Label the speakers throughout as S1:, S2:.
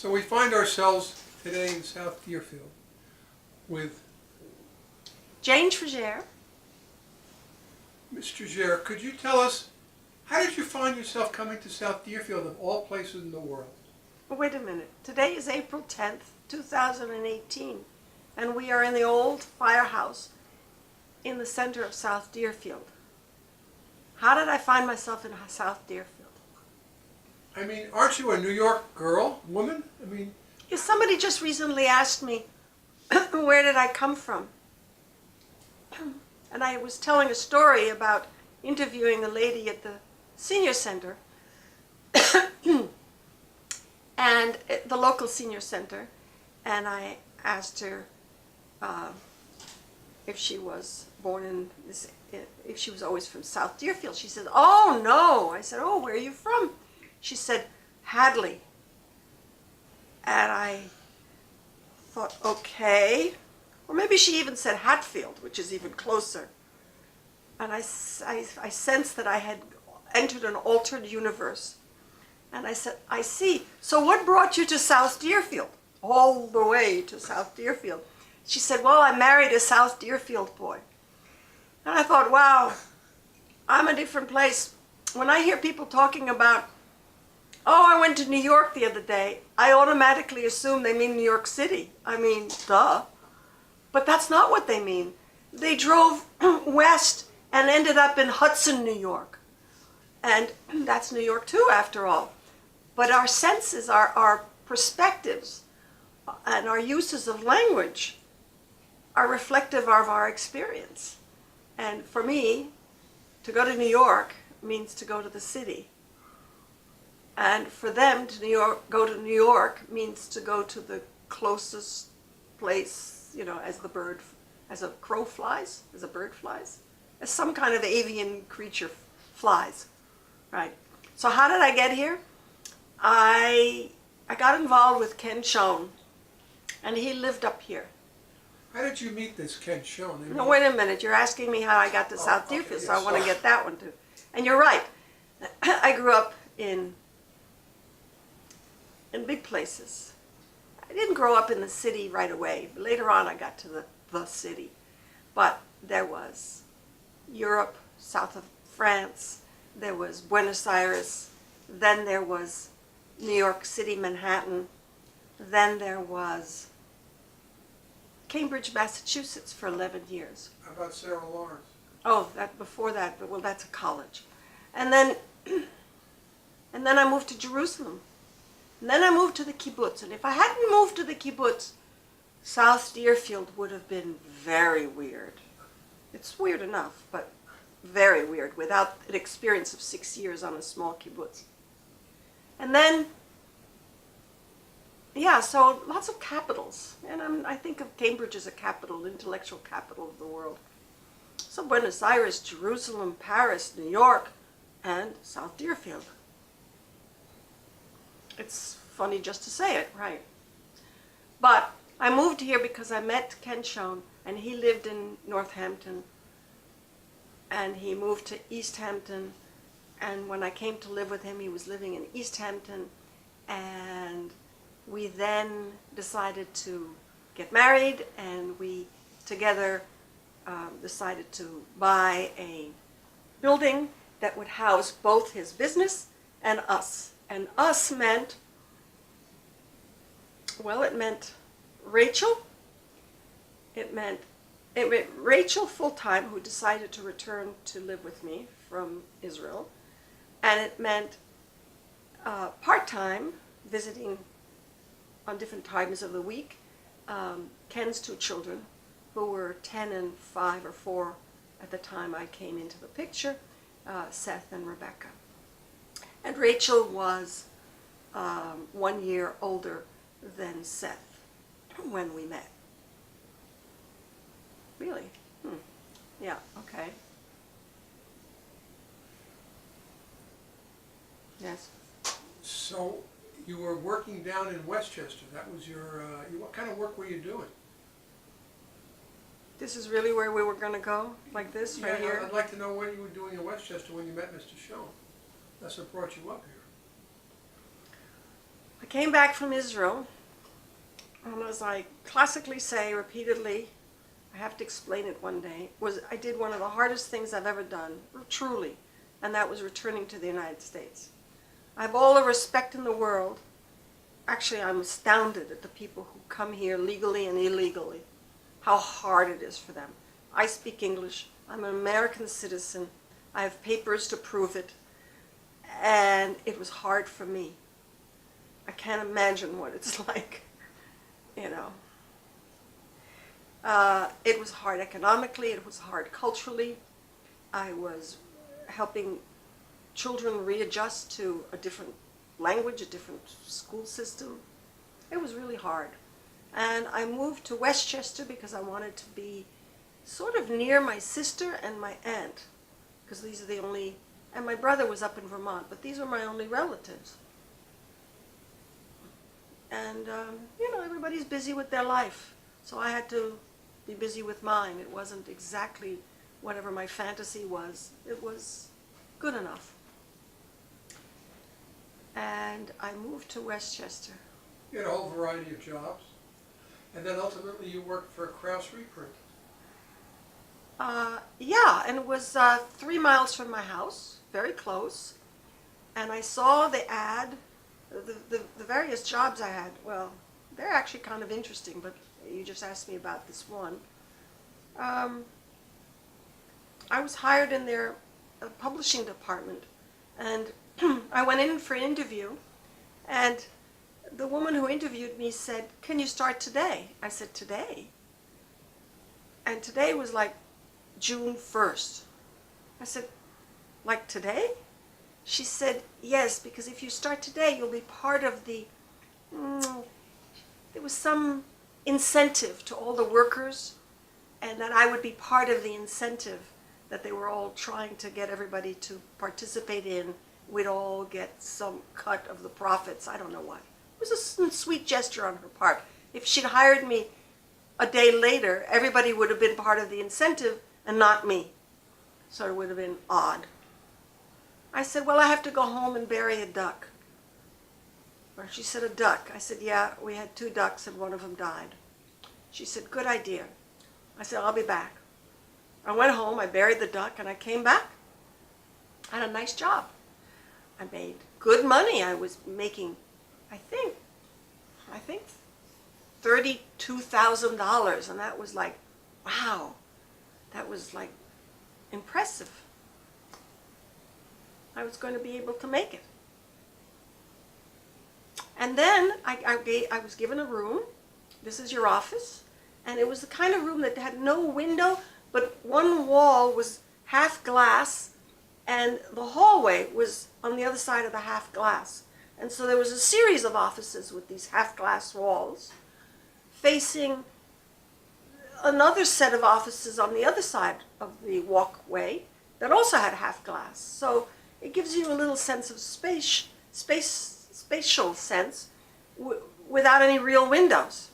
S1: So we find ourselves today in South Deerfield with
S2: Jane Trigere.
S1: Ms. Trigere. Could you tell us, how did you find yourself coming to South Deerfield of all places in the world?
S2: Wait a minute. Today is April 10th, 2018, and we are in the old firehouse in the center of South Deerfield. How did I find myself in South Deerfield?
S1: I mean, aren't you a New York girl, woman? I mean,
S2: Yeah, somebody just recently asked me, where did I come from? And I was telling a story about interviewing a lady at the senior center, and the local senior center, and I asked her if she was born in this, if she was always from South Deerfield. She said, "Oh no." I said, "Oh, where are you from?" She said, "Hadley." And I thought, okay. Or maybe she even said Hatfield, which is even closer. And I sensed that I had entered an altered universe. And I said, I see. So what brought you to South Deerfield? All the way to South Deerfield. She said, well, I married a South Deerfield boy. And I thought, wow, I'm a different place. When I hear people talking about, oh, I went to New York the other day, I automatically assume they mean New York City. I mean, duh. But that's not what they mean. They drove west and ended up in Hudson, New York. And that's New York too, after all. But our senses, our perspectives, and our uses of language are reflective of our experience. And for me, to go to New York means to go to the city. And for them to go to New York means to go to the closest place, you know, as a crow flies, as a bird flies, as some kind of avian creature flies, right? So how did I get here? I got involved with Ken Schoen, and he lived up here.
S1: how did you meet this Ken Schoen? I mean,
S2: No, wait a minute. You're asking me how I got to South Deerfield,
S1: okay,
S2: so I
S1: yes.
S2: want to get that one too. And you're right. I grew up in big places. I didn't grow up in the city right away. Later on, I got to the city. But there was Europe, south of France. There was Buenos Aires. Then there was New York City, Manhattan. Then there was Cambridge, Massachusetts for 11 years.
S1: How about Sarah Lawrence?
S2: Oh, that before that, but well, that's a college. And then I moved to Jerusalem. And then I moved to the Kibbutz. And if I hadn't moved to the Kibbutz, South Deerfield would have been very weird. It's weird enough, but very weird, without an experience of 6 years on a small kibbutz. And then, yeah, so lots of capitals. And I think of Cambridge as a capital, intellectual capital of the world. So Buenos Aires, Jerusalem, Paris, New York, and South Deerfield. It's funny just to say it, right? But I moved here because I met Ken Schoen, and he lived in Northampton, and he moved to East Hampton, and when I came to live with him, he was living in East Hampton, and we then decided to get married, and we together decided to buy a building that would house both his business and us. And us meant, well, it meant Rachel. It meant Rachel full-time, who decided to return to live with me from Israel. And it meant part-time, visiting on different times of the week, Ken's two children, who were 10 and 5 or 4 at the time I came into the picture, Seth and Rebecca. And Rachel was 1 year older than Seth when we met. Really? Yeah, okay. Yes.
S1: So you were working down in Westchester. That was your, what kind of work were you doing?
S2: This is really where we were going to go? Like this, right here?
S1: I'd like to know what you were doing in Westchester when you met Mr. Schoen. That's what brought you up here.
S2: I came back from Israel, and as I classically say repeatedly, I have to explain it one day, I did one of the hardest things I've ever done, truly, and that was returning to the United States. I have all the respect in the world. Actually, I'm astounded at the people who come here legally and illegally, how hard it is for them. I speak English. I'm an American citizen. I have papers to prove it. And it was hard for me. I can't imagine what it's like, you know. It was hard economically. It was hard culturally. I was helping children readjust to a different language, a different school system. It was really hard. And I moved to Westchester because I wanted to be sort of near my sister and my aunt, because these are the only, and my brother was up in Vermont, but these were my only relatives. And, you know, everybody's busy with their life, so I had to be busy with mine. It wasn't exactly whatever my fantasy was. It was good enough. And I moved to Westchester.
S1: You had a whole variety of jobs, and then ultimately you worked for Kraus Reprint.
S2: Yeah, and it was 3 miles from my house, very close. And I saw the ad, the various jobs I had. Well, they're actually kind of interesting, but you just asked me about this one. I was hired in their publishing department, and I went in for an interview, and the woman who interviewed me said, "Can you start today?" I said, "Today?" And today was like June 1st. I said, "Like today?" She said, "Yes, because if you start today, you'll be part of the, there was some incentive to all the workers, and that I would be part of the incentive that they were all trying to get everybody to participate in. We'd all get some cut of the profits." I don't know why. It was a sweet gesture on her part. If she'd hired me a day later, everybody would have been part of the incentive and not me. So it would have been odd. I said, "Well, I have to go home and bury a duck." Or she said, "A duck." I said, "Yeah, we had 2 ducks and one of them died." She said, "Good idea." I said, "I'll be back." I went home, I buried the duck, and I came back. I had a nice job. I made good money. I was making, I think $32,000, and that was like, wow, that was like impressive. I was going to be able to make it. And then I was given a room. This is your office. And it was the kind of room that had no window, but one wall was half glass, and the hallway was on the other side of the half glass. And so there was a series of offices with these half glass walls facing another set of offices on the other side of the walkway that also had half glass. So it gives you a little sense of spatial sense without any real windows.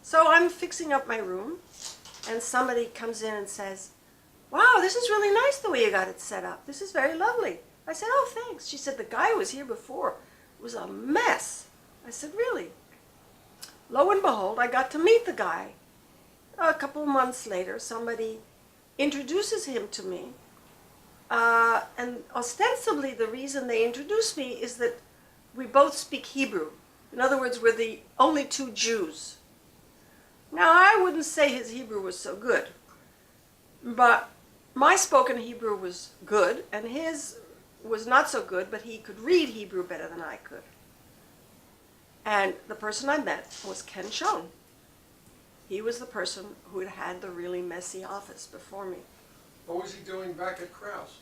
S2: So I'm fixing up my room, and somebody comes in and says, "Wow, this is really nice the way you got it set up. This is very lovely." I said, "Oh, thanks." She said, "The guy who was here before. It was a mess." I said, "Really?" Lo and behold, I got to meet the guy. A couple of months later, somebody introduces him to me. And ostensibly, the reason they introduced me is that we both speak Hebrew. In other words, we're the only 2 Jews. Now, I wouldn't say his Hebrew was so good, but my spoken Hebrew was good, and his was not so good, but he could read Hebrew better than I could. And the person I met was Ken Schoen. He was the person who had had the really messy office before me.
S1: What was he doing back at Kraus?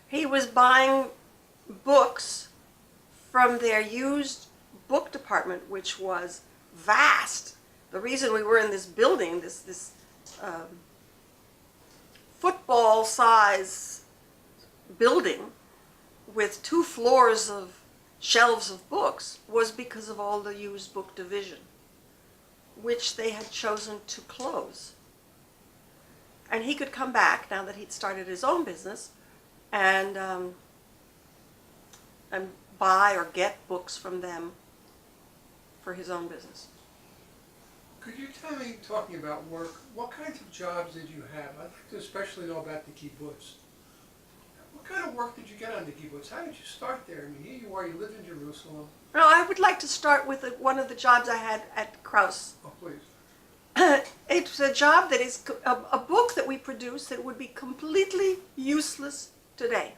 S2: He was buying books from their used book department, which was vast. The reason we were in this building, this football size building with 2 floors of shelves of books, was because of all the used book division, which they had chosen to close. And he could come back now that he'd started his own business and buy or get books from them for his own business.
S1: Could you tell me, talking about work, what kinds of jobs did you have? I'd like to especially know about the kibbutz. What kind of work did you get on the kibbutz? How did you start there? I mean, here you are, you live in Jerusalem.
S2: Now, I would like to start with one of the jobs I had at Kraus.
S1: Oh, please.
S2: It's a job that is a book that we produced that would be completely useless today.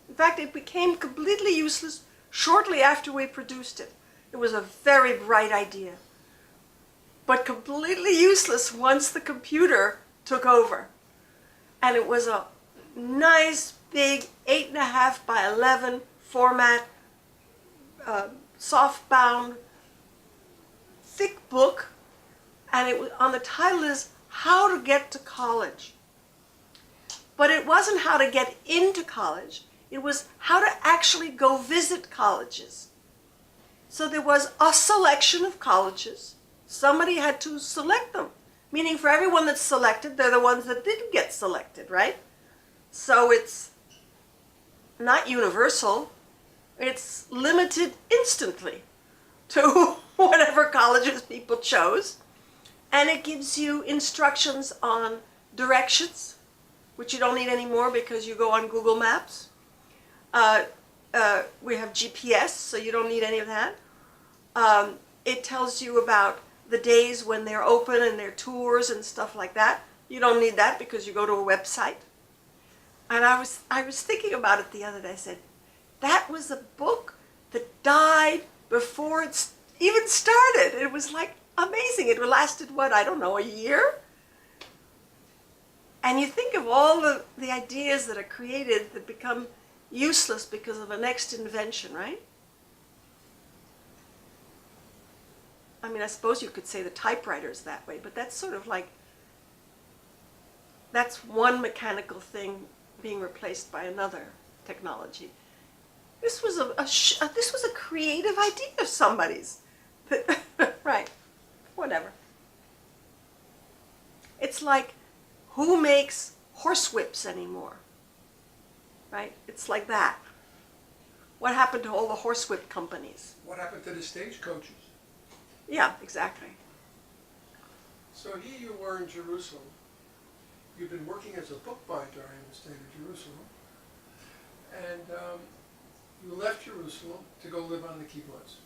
S2: In fact, it became completely useless shortly after we produced it. It was a very bright idea, but completely useless once the computer took over. And it was a nice, big 8.5 by 11 format, soft-bound, thick book. And it was, on the title is How to Get to College. But it wasn't how to get into college. It was how to actually go visit colleges. So there was a selection of colleges. Somebody had to select them. Meaning for everyone that's selected, they're the ones that didn't get selected, right? So it's not universal. It's limited instantly to whatever colleges people chose. And it gives you instructions on directions, which you don't need anymore because you go on Google Maps. We have GPS, so you don't need any of that. It tells you about the days when they're open and their tours and stuff like that. You don't need that because you go to a website. And I was thinking about it the other day. I said, that was a book that died before it even started. It was like amazing. It lasted, what, I don't know, a year? And you think of all the ideas that are created that become useless because of a next invention, right? I mean, I suppose you could say the typewriter's that way, but that's sort of like, that's one mechanical thing being replaced by another technology. This was this was a creative idea of somebody's. Right. Whatever. It's like, who makes horsewhips anymore? Right? It's like that. What happened to all the horsewhip companies?
S1: What happened to the stagecoaches?
S2: Yeah, exactly.
S1: So here you were in Jerusalem. You've been working as a bookbinder, I understand, in Jerusalem. And you left Jerusalem to go live on the kibbutz.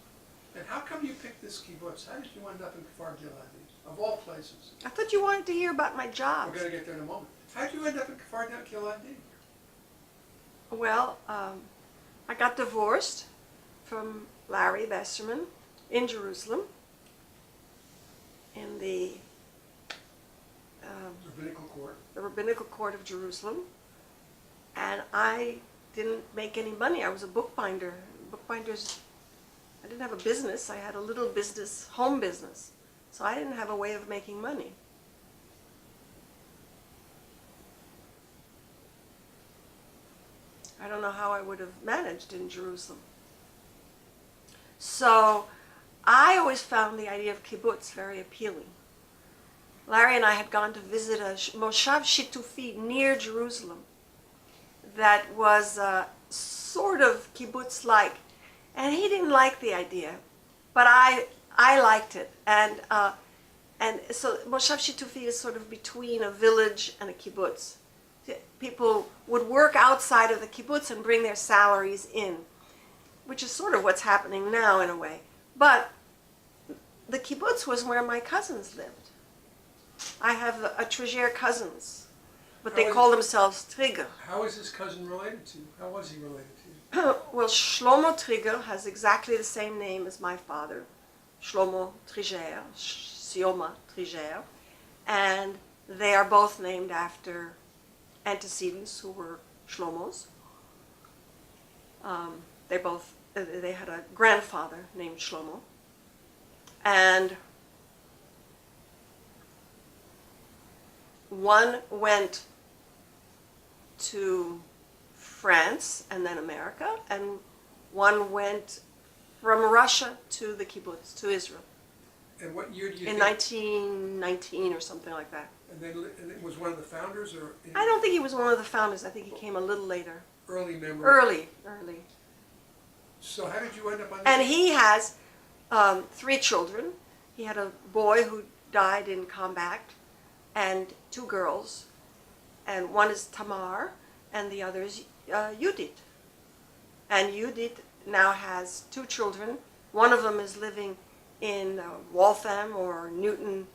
S1: And how come you picked this kibbutz? How did you end up in Kfar Giladi, of all places?
S2: I thought you wanted to hear about my job.
S1: We're going to get there in a moment. How did you end up in Kfar Giladi?
S2: Well, I got divorced from Larry Besserman in Jerusalem in the
S1: Rabbinical court.
S2: the Rabbinical Court of Jerusalem, and I didn't make any money. I was a bookbinder. Bookbinders, I didn't have a business. I had a little business, home business, so I didn't have a way of making money. I don't know how I would have managed in Jerusalem. So I always found the idea of kibbutz very appealing. Larry and I had gone to visit a moshav shitufi near Jerusalem that was sort of kibbutz-like. And he didn't like the idea, but I liked it. And so moshav shitufi is sort of between a village and a kibbutz. People would work outside of the kibbutz and bring their salaries in, which is sort of what's happening now in a way. But the kibbutz was where my cousins lived. I have a Trigger cousins, but they call themselves Trigger.
S1: How is this cousin related to you? How was he related to you?
S2: Well, Shlomo Trigger has exactly the same name as my father, Shlomo Trigger, Sioma Trigger, and they are both named after antecedents who were Shlomos. They had a grandfather named Shlomo, and one went to France and then America, and one went from Russia to the kibbutz, to Israel.
S1: And what year do you
S2: in
S1: think?
S2: 1919 or something like that.
S1: And it was one of the founders, or
S2: I don't think he was one of the founders. I think he came a little later.
S1: early member?
S2: Early.
S1: So how did you end up on this?
S2: And he has 3 children. He had a boy who died in combat, and 2 girls, and one is Tamar, and the other is Judith. And Judith now has 2 children. One of them is living in Waltham or Newton,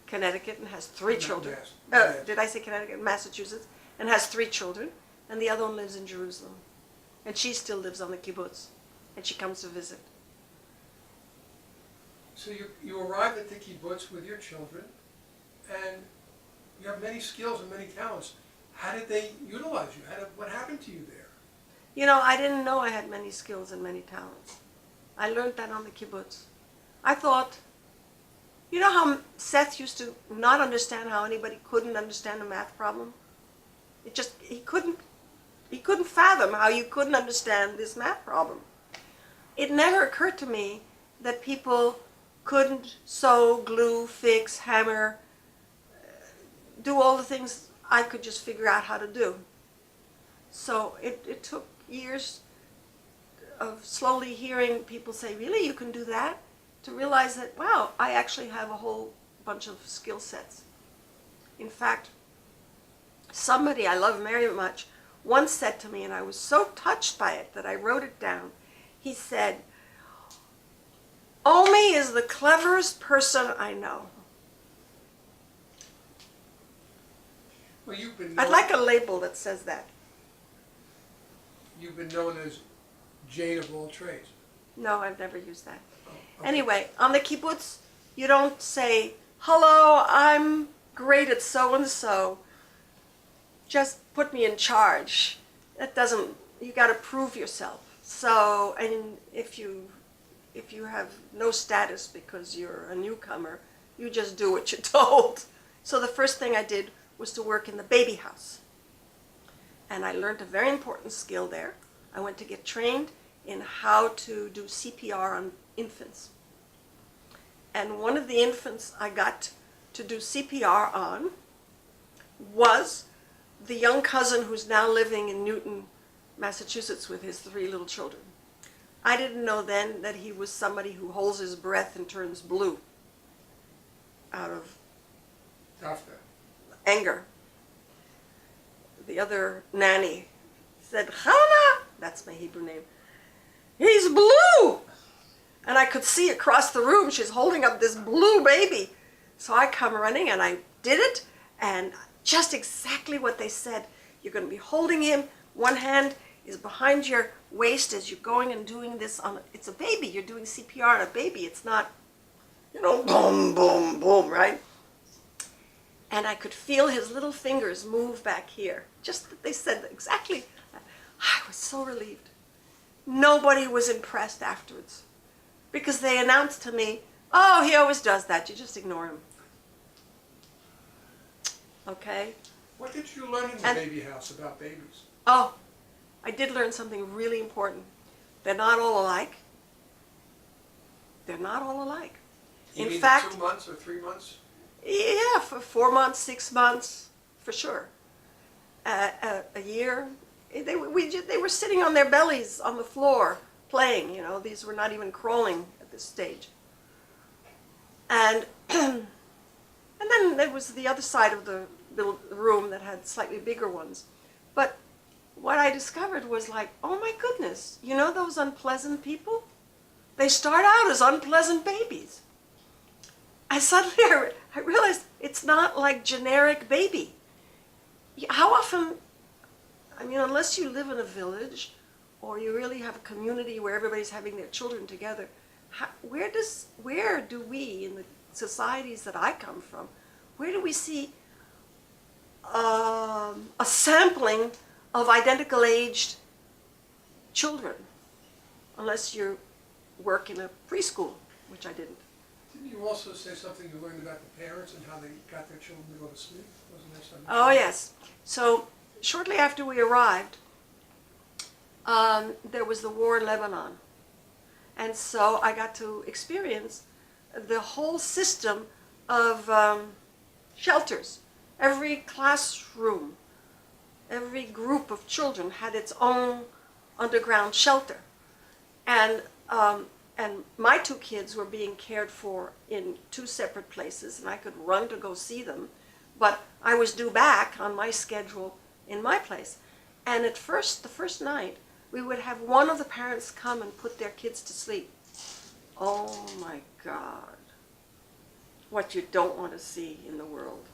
S2: Connecticut, and has 3 children. Did I say Connecticut? Massachusetts, and has 3 children. And the other one lives in Jerusalem. And she still lives on the kibbutz, and she comes to visit.
S1: So you arrived at the kibbutz with your children, and you have many skills and many talents. How did they utilize you? What happened to you there?
S2: You know, I didn't know I had many skills and many talents. I learned that on the kibbutz. I thought, you know how Seth used to not understand how anybody couldn't understand a math problem? He couldn't fathom how you couldn't understand this math problem. It never occurred to me that people couldn't sew, glue, fix, hammer, do all the things I could just figure out how to do. So it took years of slowly hearing people say, really, you can do that? To realize that, wow, I actually have a whole bunch of skill sets. In fact, somebody I love very much once said to me, and I was so touched by it that I wrote it down. He said, Omi is the cleverest person I know.
S1: Well,
S2: I'd like a label that says that.
S1: You've been known as Jane of all trades.
S2: No, I've never used that.
S1: Oh, okay.
S2: Anyway, on the kibbutz, you don't say, hello, I'm great at so-and-so. Just put me in charge. That doesn't, you got to prove yourself. So, and if you have no status because you're a newcomer, you just do what you're told. So the first thing I did was to work in the baby house. And I learned a very important skill there. I went to get trained in how to do CPR on infants. And one of the infants I got to do CPR on was the young cousin who's now living in Newton, Massachusetts with his 3 little children. I didn't know then that he was somebody who holds his breath and turns blue out of anger. The other nanny said, Hanna, that's my Hebrew name, he's blue! And I could see across the room she's holding up this blue baby. So I come running and I did it, and just exactly what they said. You're going to be holding him, one hand is behind your waist as you're going and doing this on, it's a baby, you're doing CPR on a baby, it's not, boom, boom, boom, right? And I could feel his little fingers move back here. Just that they said exactly. I was so relieved. Nobody was impressed afterwards because they announced to me, oh, he always does that. You just ignore him. Okay?
S1: What did you learn in the baby house about babies?
S2: Oh, I did learn something really important. They're not all alike. They're not all alike.
S1: In fact, 2 months or 3 months?
S2: Yeah, for 4 months, 6 months, for sure. A year. They were sitting on their bellies on the floor playing. These were not even crawling at this stage. And and then there was the other side of the room that had slightly bigger ones. But what I discovered was like, oh my goodness, those unpleasant people? They start out as unpleasant babies. I realized it's not like generic baby. How often, unless you live in a village or you really have a community where everybody's having their children together, where do we, in the societies that I come from, where do we see a sampling of identical aged children? Unless you work in a preschool, which I didn't.
S1: Didn't you also say something you learned about the parents and how they got their children to go to sleep? Wasn't there something?
S2: Oh, yes. So shortly after we arrived, there was the war in Lebanon. And so I got to experience the whole system of shelters. Every classroom, every group of children had its own underground shelter. And and my two kids were being cared for in two separate places, and I could run to go see them, but I was due back on my schedule in my place. And at first, the first night, we would have one of the parents come and put their kids to sleep. Oh my God. What you don't want to see in the world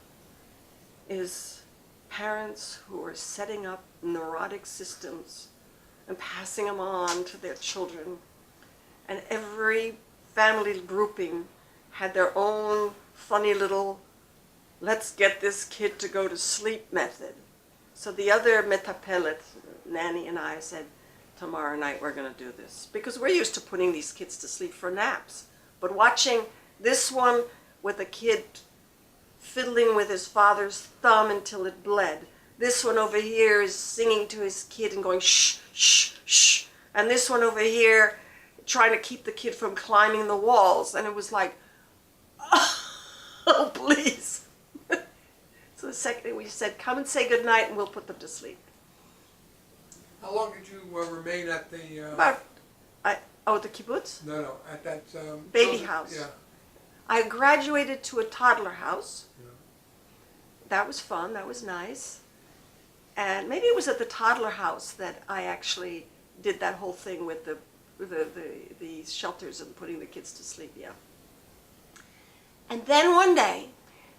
S2: is parents who are setting up neurotic systems and passing them on to their children. And every family grouping had their own funny little, let's get this kid to go to sleep method. So the other metapelet, Nanny and I, said, tomorrow night we're going to do this. Because we're used to putting these kids to sleep for naps. But watching this one with a kid fiddling with his father's thumb until it bled. This one over here is singing to his kid and going shh, shh, shh. And this one over here trying to keep the kid from climbing the walls. And it was like, oh, please. So the second we said, come and say goodnight and we'll put them to sleep.
S1: How long did you remain at the...
S2: The kibbutz?
S1: No, at that...
S2: Baby house.
S1: Yeah.
S2: I graduated to a toddler house.
S1: Yeah.
S2: That was fun, that was nice. And maybe it was at the toddler house that I actually did that whole thing with the shelters and putting the kids to sleep, yeah. And then one day,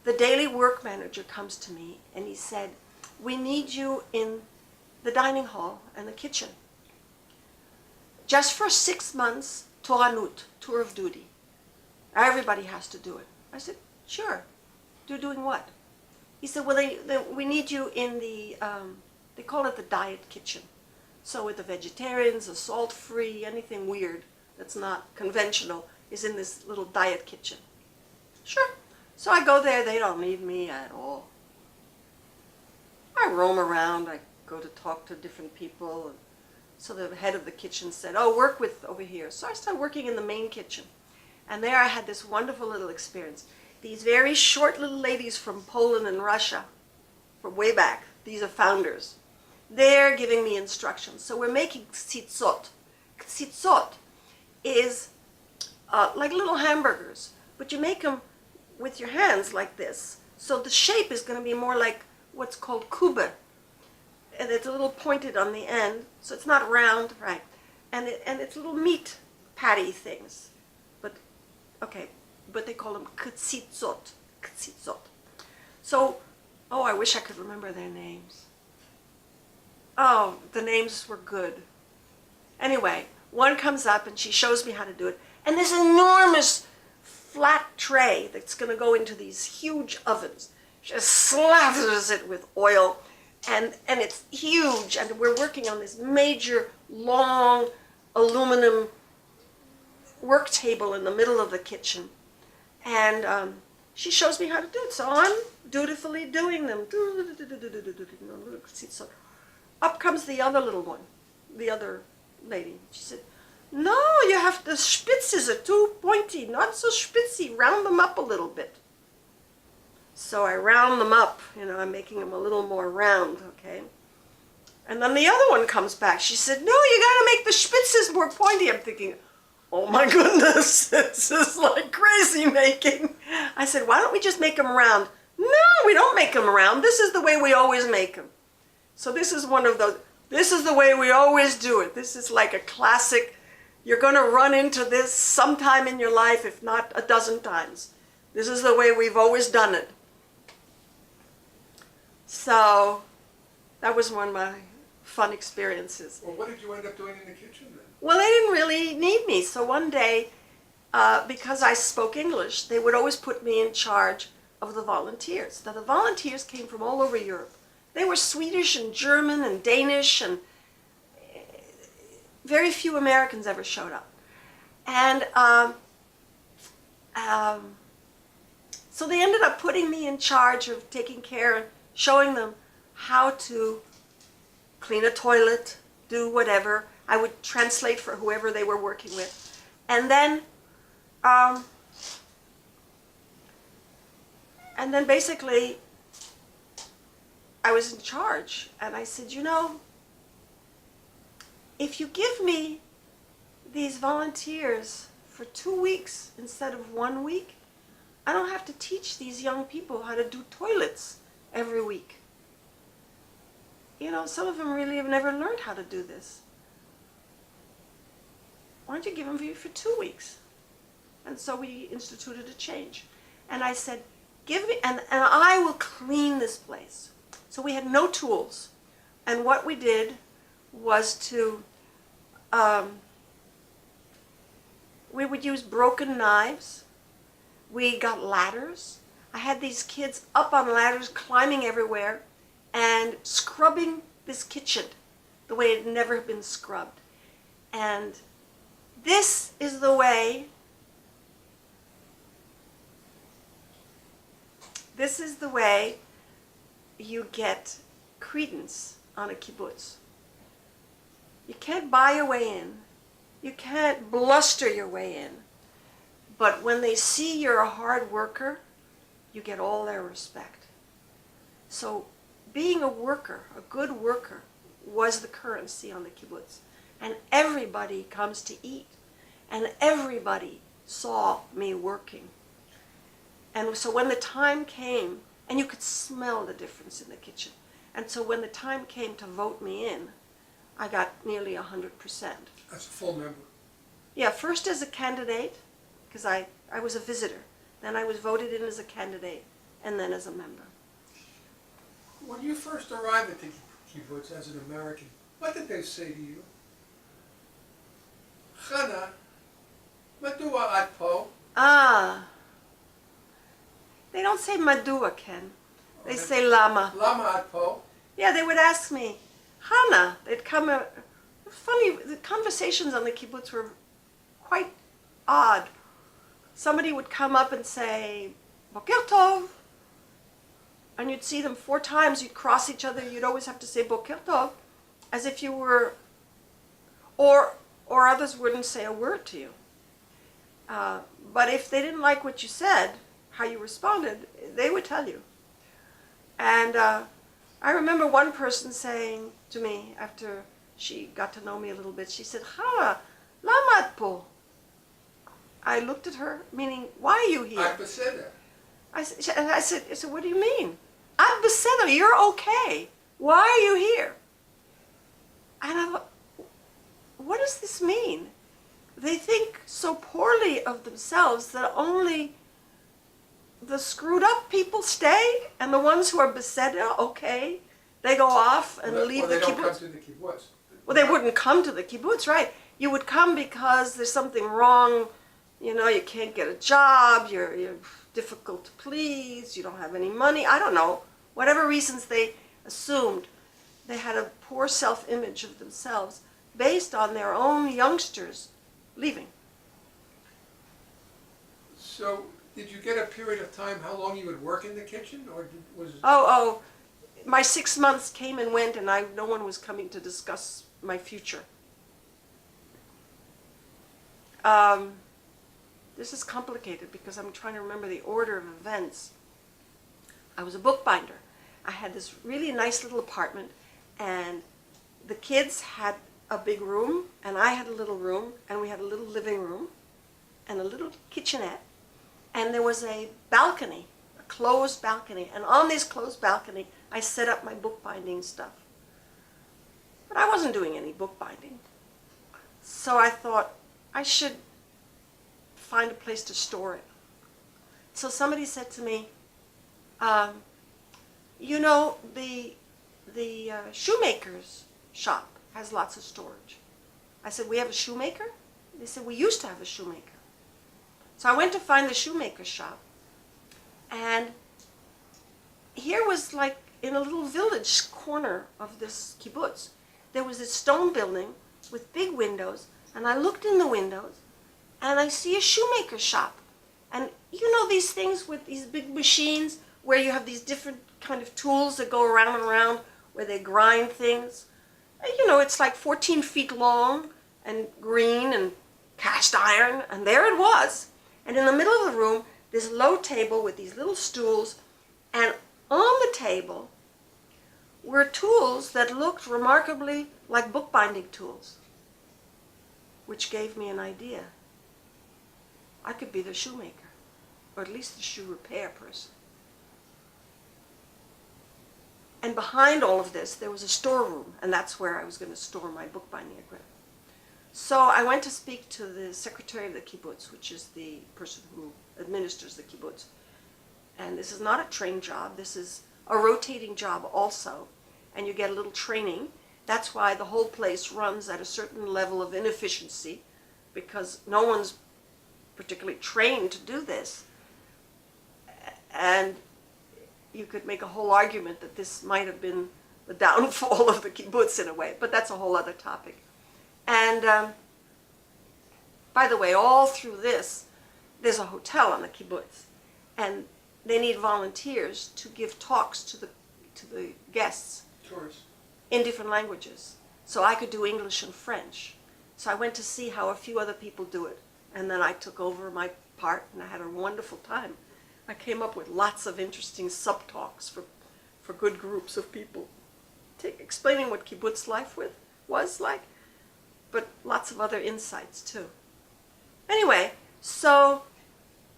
S2: the daily work manager comes to me and he said, we need you in the dining hall and the kitchen. Just for 6 months, Toranut, tour of duty. Everybody has to do it. I said, sure. You're doing what? He said, well, we need you in the, they call it the diet kitchen. So with the vegetarians, the salt-free, anything weird that's not conventional is in this little diet kitchen. Sure. So I go there, they don't need me at all. I roam around, I go to talk to different people. And so the head of the kitchen said, oh, work with over here. So I started working in the main kitchen. And there I had this wonderful little experience. These very short little ladies from Poland and Russia, from way back, these are founders. They're giving me instructions. So we're making ksitzot. Ksitzot is like little hamburgers, but you make them with your hands like this. So the shape is going to be more like what's called kube. And it's a little pointed on the end, so it's not round, right? And it's little meat patty things. But they call them ksitzot. Ksitzot. So, oh, I wish I could remember their names. Oh, the names were good. Anyway, one comes up and she shows me how to do it. And this enormous flat tray that's going to go into these huge ovens. She just slathers it with oil. And it's huge. And we're working on this major, long, aluminum work table in the middle of the kitchen. And she shows me how to do it. So I'm dutifully doing them. Up comes the other little one, the other lady. She said, no, you have, the spitzes are too pointy, not so spitzy. Round them up a little bit. So I round them up, I'm making them a little more round, okay? And then the other one comes back. She said, no, you got to make the spitzes more pointy. I'm thinking, oh my goodness, this is like crazy making. I said, why don't we just make them round? No, we don't make them round. This is the way we always make them. So this is one of those, this is the way we always do it. This is like a classic, you're going to run into this sometime in your life, if not a dozen times. This is the way we've always done it. So that was one of my fun experiences.
S1: Well, what did you end up doing in the kitchen then?
S2: Well, they didn't really need me. So one day, because I spoke English, they would always put me in charge of the volunteers. Now, the volunteers came from all over Europe. They were Swedish and German and Danish, and very few Americans ever showed up. And so they ended up putting me in charge of taking care and showing them how to clean a toilet, do whatever. I would translate for whoever they were working with. And then basically I was in charge, and I said, if you give me these volunteers for 2 weeks instead of 1 week, I don't have to teach these young people how to do toilets every week. You know, some of them really have never learned how to do this. Why don't you give them for 2 weeks? And so we instituted a change. And I said, give me, and I will clean this place. So we had no tools. And what we did was to, we would use broken knives. We got ladders. I had these kids up on ladders, climbing everywhere, and scrubbing this kitchen the way it had never been scrubbed. And this is the way you get credence on a kibbutz. You can't buy your way in. You can't bluster your way in. But when they see you're a hard worker, you get all their respect. So being a worker, a good worker, was the currency on the kibbutz. And everybody comes to eat. And everybody saw me working. And so when the time came, and you could smell the difference in the kitchen. And so when the time came to vote me in, I got nearly 100%.
S1: As a full member.
S2: Yeah, first as a candidate, because I was a visitor. Then I was voted in as a candidate, and then as a member.
S1: When you first arrived at the kibbutz as an American, what did they say to you? Hanna, madua at po?
S2: They don't say madua, Ken. They say lama.
S1: Lama at po?
S2: Yeah, they would ask me, Hanna. They'd come. Funny, the conversations on the kibbutz were quite odd. Somebody would come up and say, Boker Tov. And you'd see them 4 times. You'd cross each other. You'd always have to say Boker Tov, as if you were, or others wouldn't say a word to you. But if they didn't like what you said, how you responded, they would tell you. And I remember one person saying to me after she got to know me a little bit, she said, Hanna, lama at po? I looked at her, meaning, why are you here?
S1: At beseder.
S2: I said, what do you mean? At beseder, you're okay. Why are you here? And I thought, what does this mean? They think so poorly of themselves that only the screwed up people stay, and the ones who are beseder, okay, they go off and leave the kibbutz.
S1: They don't come to the kibbutz.
S2: Well, they wouldn't come to the kibbutz, right? You would come because there's something wrong. You know, you can't get a job, you're difficult to please, you don't have any money, I don't know. Whatever reasons they assumed, they had a poor self-image of themselves based on their own youngsters leaving.
S1: So, did you get a period of time how long you would work in the kitchen, or was it...
S2: Oh, my 6 months came and went, and no one was coming to discuss my future. This is complicated because I'm trying to remember the order of events. I was a bookbinder. I had this really nice little apartment, and the kids had a big room, and I had a little room, and we had a little living room, and a little kitchenette, and there was a balcony, a closed balcony, and on this closed balcony, I set up my bookbinding stuff. But I wasn't doing any bookbinding. So I thought I should find a place to store it. So somebody said to me, you know, the shoemaker's shop has lots of storage. I said, we have a shoemaker? They said, we used to have a shoemaker. So I went to find the shoemaker's shop, and here was like in a little village corner of this kibbutz, there was this stone building with big windows, and I looked in the windows, and I see a shoemaker shop. And you know these things with these big machines where you have these different kind of tools that go around and around where they grind things? You know, it's like 14 feet long and green and cast iron, and there it was. And in the middle of the room, this low table with these little stools, and on the table were tools that looked remarkably like bookbinding tools, which gave me an idea. I could be the shoemaker, or at least the shoe repair person. And behind all of this, there was a storeroom, and that's where I was going to store my bookbinding equipment. So I went to speak to the secretary of the kibbutz, which is the person who administers the kibbutz. And this is not a trained job. This is a rotating job also, and you get a little training. That's why the whole place runs at a certain level of inefficiency, because no one's particularly trained to do this. And you could make a whole argument that this might have been the downfall of the kibbutz in a way, but that's a whole other topic. And by the way, all through this, there's a hotel on the kibbutz, and they need volunteers to give talks to the guests.
S1: Tourists.
S2: In different languages. So I could do English and French. So I went to see how a few other people do it, and then I took over my part, and I had a wonderful time. I came up with lots of interesting sub-talks for good groups of people, explaining what kibbutz life was like, but lots of other insights too. Anyway, so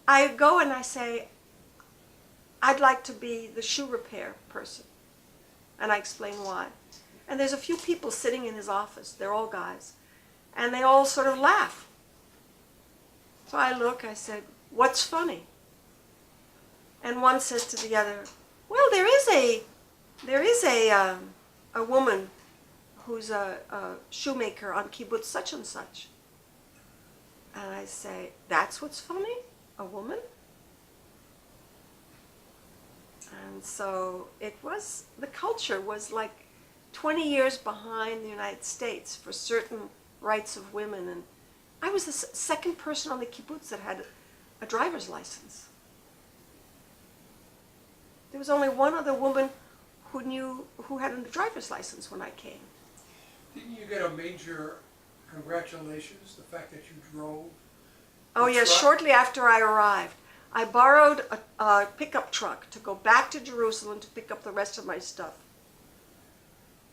S2: I go and I say, I'd like to be the shoe repair person. And I explain why. And there's a few people sitting in his office, they're all guys, and they all sort of laugh. So I look, I said, what's funny? And one says to the other, well, there is a woman who's a shoemaker on kibbutz such and such. And I say, that's what's funny? A woman? And so the culture was like 20 years behind the United States for certain rights of women. And I was the second person on the kibbutz that had a driver's license. There was only one other woman who had a driver's license when I came.
S1: Didn't you get a major congratulations, the fact that you drove?
S2: Oh yes, shortly after I arrived. I borrowed a pickup truck to go back to Jerusalem to pick up the rest of my stuff.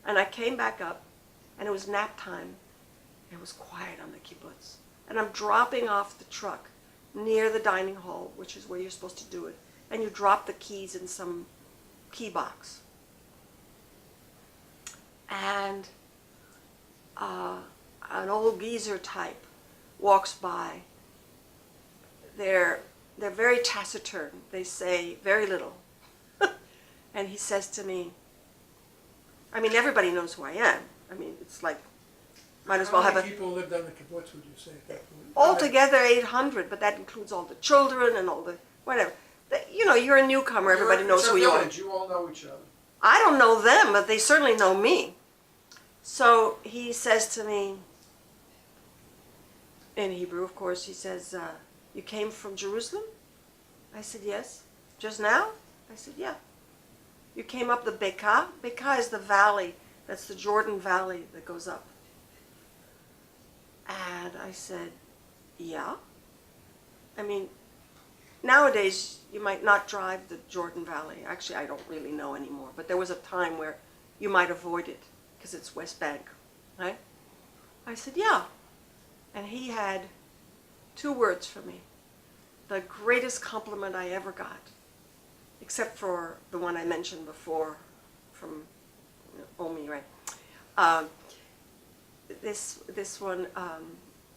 S2: And I came back up, and it was nap time. It was quiet on the kibbutz. And I'm dropping off the truck near the dining hall, which is where you're supposed to do it. And you drop the keys in some key box. And an old geezer type walks by. They're very taciturn. They say very little. And he says to me, I mean, everybody knows who I am. I mean, it's like, might as well have
S1: How many people lived on the kibbutz, would you say, at that point?
S2: Altogether 800, but that includes all the children and all the, whatever. You know, you're a newcomer, everybody knows who you are.
S1: You all know each other.
S2: I don't know them, but they certainly know me. So he says to me, in Hebrew, of course, he says, you came from Jerusalem? I said, yes. Just now? I said, yeah. You came up the Bekaa? Bekaa is the valley, that's the Jordan Valley that goes up. And I said, yeah. I mean, nowadays, you might not drive the Jordan Valley. Actually, I don't really know anymore. But there was a time where you might avoid it because it's West Bank, right? I said, yeah. And he had 2 words for me. The greatest compliment I ever got, except for the one I mentioned before from Omi, right? This one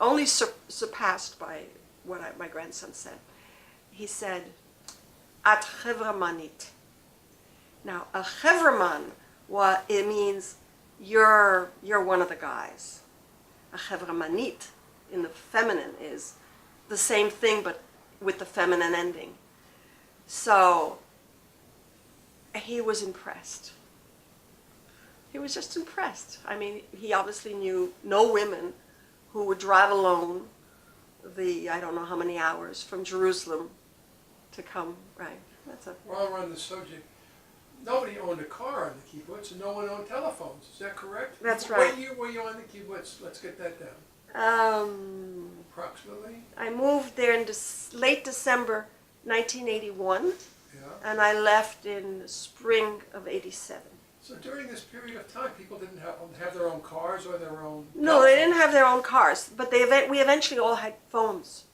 S2: only surpassed by what my grandson said. He said, "At chevramanit." Now, a chevraman, it means you're one of the guys. A chevramanit in the feminine is the same thing, but with the feminine ending. So he was impressed. He was just impressed. I mean, he obviously knew no women who would drive alone I don't know how many hours from Jerusalem to come, right?
S1: While we're on the subject, nobody owned a car on the kibbutz and no one owned telephones. Is that correct?
S2: That's right.
S1: What year were you on the kibbutz? Let's get that down. Approximately?
S2: I moved there in late December 1981,
S1: Yeah.
S2: and I left in spring of 87.
S1: So during this period of time, people didn't have their own cars or their own
S2: No, they didn't have their own cars, but we eventually all had phones.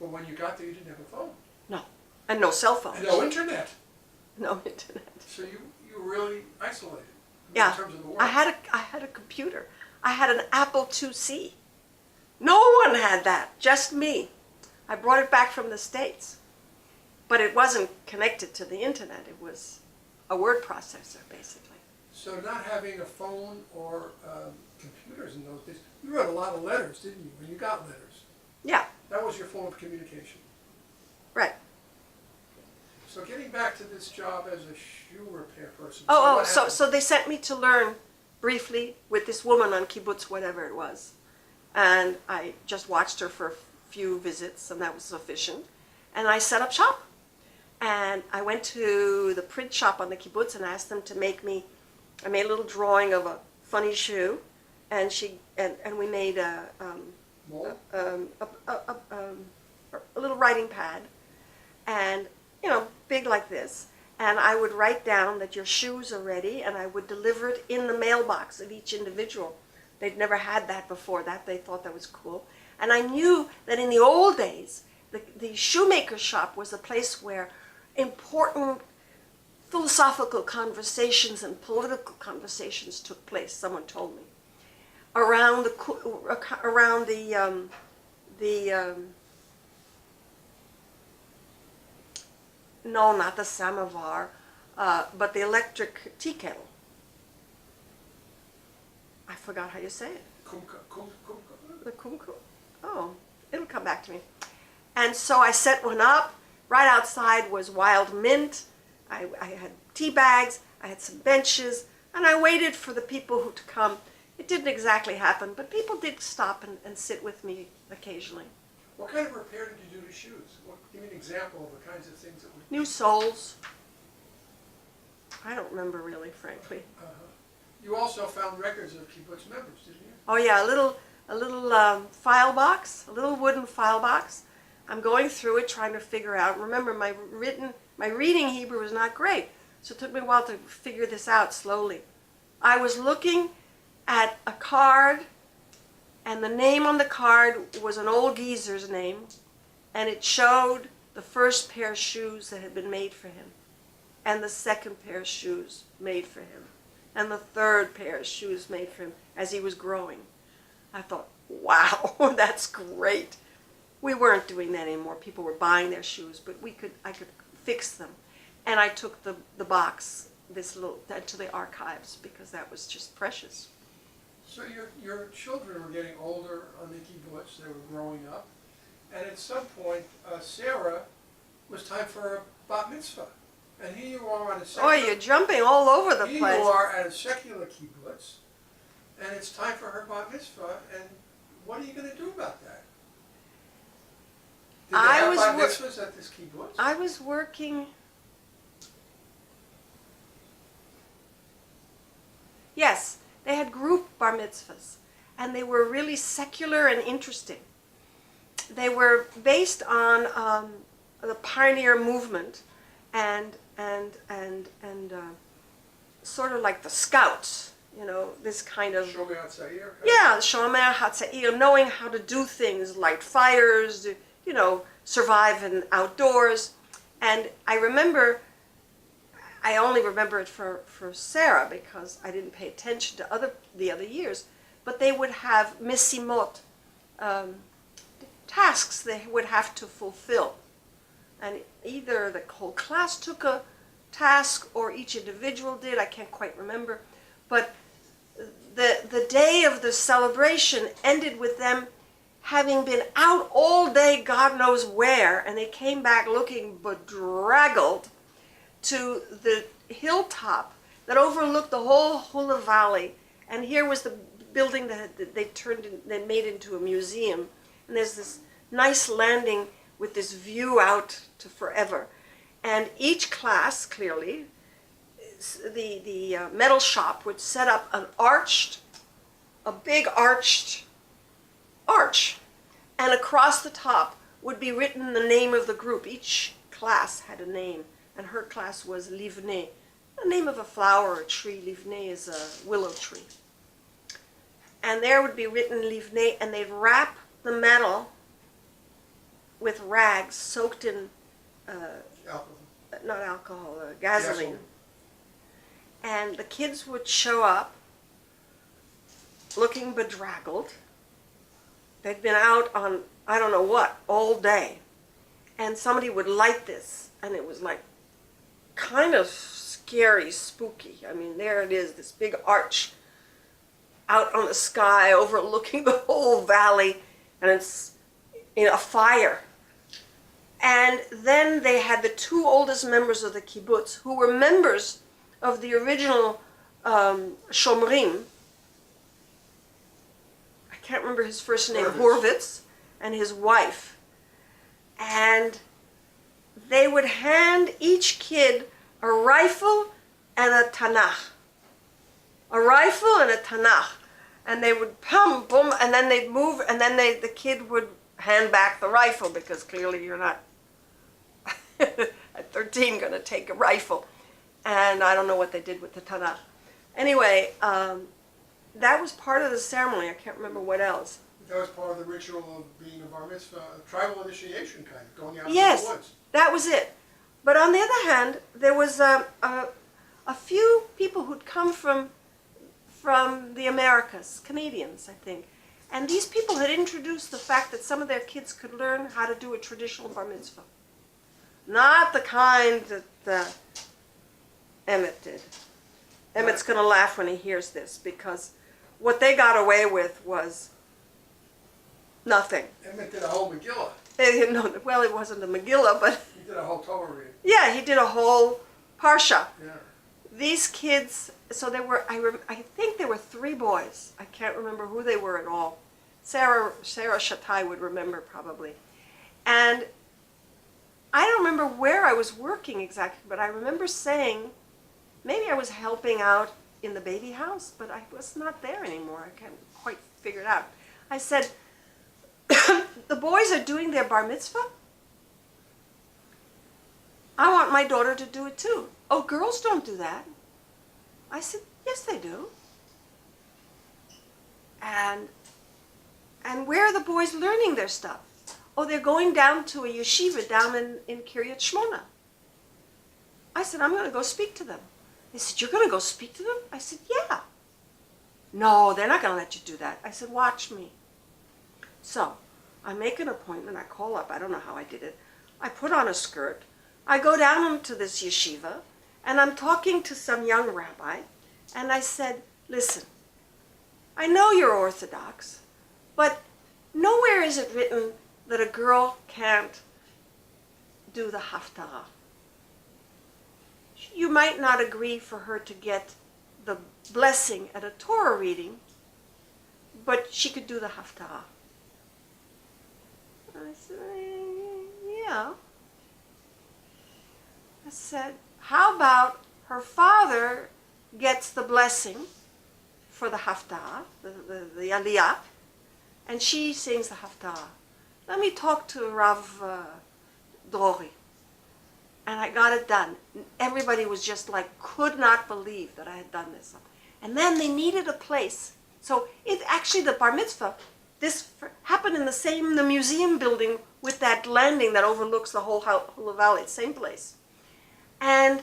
S1: But when you got there, you didn't have a phone.
S2: No. And no cell phones.
S1: And no internet.
S2: No internet.
S1: So you were really isolated
S2: Yeah.
S1: in terms of the world.
S2: I had a computer. I had an Apple IIc. No one had that, just me. I brought it back from the States. But it wasn't connected to the internet. It was a word processor, basically.
S1: So not having a phone or computers in those days, you wrote a lot of letters, didn't you, when you got letters?
S2: Yeah,
S1: That was your form of communication.
S2: right.
S1: So getting back to this job as a shoe repair person.
S2: So they sent me to learn briefly with this woman on Kibbutz, whatever it was. And I just watched her for a few visits, and that was sufficient. And I set up shop. And I went to the print shop on the Kibbutz and asked them to make me, I made a little drawing of a funny shoe, and we made a little writing pad, and big like this, and I would write down that your shoes are ready, and I would deliver it in the mailbox of each individual. They'd never had that before. That they thought that was cool, and I knew that in the old days, the shoemaker shop was a place where important philosophical conversations and political conversations took place. Someone told me around no, not the samovar, but the electric tea kettle. I forgot how you say it. The kumkum. Oh, it'll come back to me. And so I set one up. Right outside was wild mint. I had tea bags. I had some benches. And I waited for the people to come. It didn't exactly happen, but people did stop and sit with me occasionally.
S1: What kind of repair did you do to shoes? Give me an example of the kinds of things that would...
S2: New soles. I don't remember really, frankly.
S1: You also found records of Kibbutz members, didn't you?
S2: Oh yeah, a little file box, a little wooden file box. I'm going through it, trying to figure out. Remember, my reading Hebrew was not great, so it took me a while to figure this out slowly. I was looking at a card, and the name on the card was an old geezer's name, and it showed the first pair of shoes that had been made for him, and the second pair of shoes made for him, and the third pair of shoes made for him as he was growing. I thought, wow, that's great. We weren't doing that anymore. People were buying their shoes, but I could fix them. And I took the box, to the archives, because that was just precious.
S1: So your children were getting older on the kibbutz, they were growing up, and at some point, Sarah, was time for a bat mitzvah. And here you are on a secular...
S2: Oh, you're jumping all over the place.
S1: Here you are at a secular kibbutz, and it's time for her bat mitzvah, and what are you going to do about that? Did they have bat mitzvahs at this kibbutz?
S2: I was working... Yes, they had group bar mitzvahs, and they were really secular and interesting. They were based on the pioneer movement and sort of like the scouts, this kind of...
S1: Shomer HaTzair?
S2: Yeah, Shomer HaTzair, knowing how to do things, light fires, survive in outdoors. And I only remember it for Sarah because I didn't pay attention to the other years, but they would have misimot, tasks they would have to fulfill. And either the whole class took a task or each individual did, I can't quite remember. But the day of the celebration ended with them having been out all day, God knows where, and they came back looking bedraggled to the hilltop that overlooked the whole Hula Valley. And here was the building that they made into a museum. And there's this nice landing with this view out to forever. And each class, clearly, the metal shop would set up a big arched arch. And across the top would be written the name of the group. Each class had a name. And her class was Livnei, the name of a flower or tree. Livnei is a willow tree. And there would be written Livnei, and they'd wrap the metal with rags soaked in,
S1: Alcohol.
S2: not alcohol, gasoline. And the kids would show up looking bedraggled. They'd been out on, I don't know what, all day. And somebody would light this, and it was like kind of scary, spooky. I mean, there it is, this big arch out on the sky overlooking the whole valley, and it's in a fire. And then they had the two oldest members of the kibbutz, who were members of the original Shomrim. I can't remember his first name, Horvitz, and his wife. And they would hand each kid a rifle and a Tanakh. A rifle and a Tanakh. And they would boom, boom, and then they'd move, and then the kid would hand back the rifle, because clearly you're not at 13 going to take a rifle. And I don't know what they did with the Tanakh. Anyway, that was part of the ceremony. I can't remember what else.
S1: That was part of the ritual of being a bar mitzvah, a tribal initiation kind of, going out
S2: Yes,
S1: into the woods.
S2: that was it. But on the other hand, there was a few people who'd come from the Americas, Canadians, I think. And these people had introduced the fact that some of their kids could learn how to do a traditional bar mitzvah. Not the kind that Emmett did. Emmett's going to laugh when he hears this, because what they got away with was nothing.
S1: Emmett did a whole Megillah.
S2: No, well, it wasn't a Megillah, but
S1: He did a whole Torah reading.
S2: yeah, he did a whole parsha.
S1: Yeah.
S2: These kids, so there were, I think there were 3 boys. I can't remember who they were at all. Sarah Shatai would remember probably. And I don't remember where I was working exactly, but I remember saying, maybe I was helping out in the baby house, but I was not there anymore. I can't quite figure it out. I said, the boys are doing their bar mitzvah. I want my daughter to do it too. Oh, girls don't do that. I said, yes, they do. And where are the boys learning their stuff? Oh, they're going down to a yeshiva down in Kiryat Shmona. I said, I'm going to go speak to them. They said, you're going to go speak to them? I said, yeah. No, they're not going to let you do that. I said, watch me. So I make an appointment. I call up. I don't know how I did it. I put on a skirt. I go down to this yeshiva, and I'm talking to some young rabbi, and I said, listen, I know you're Orthodox, but nowhere is it written that a girl can't do the haftarah. You might not agree for her to get the blessing at a Torah reading, but she could do the haftarah. I said, yeah. I said, how about her father gets the blessing for the haftarah, the aliyah, and she sings the haftarah. Let me talk to Rav Drori. And I got it done. Everybody was just like, could not believe that I had done this. And then they needed a place. So it actually, the bar mitzvah, this happened in the museum building with that landing that overlooks the whole valley, same place. And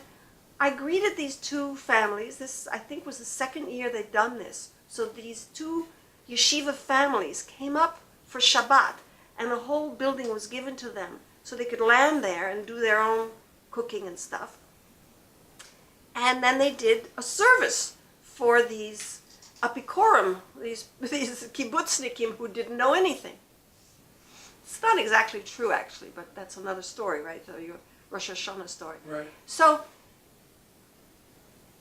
S2: I greeted these 2 families. This, I think, was the 2nd year they'd done this. So these 2 yeshiva families came up for Shabbat, and the whole building was given to them so they could land there and do their own cooking and stuff. And then they did a service for these apikorim, these kibbutznikim who didn't know anything. It's not exactly true, actually, but that's another story, right? Your Rosh Hashanah story.
S1: Right.
S2: So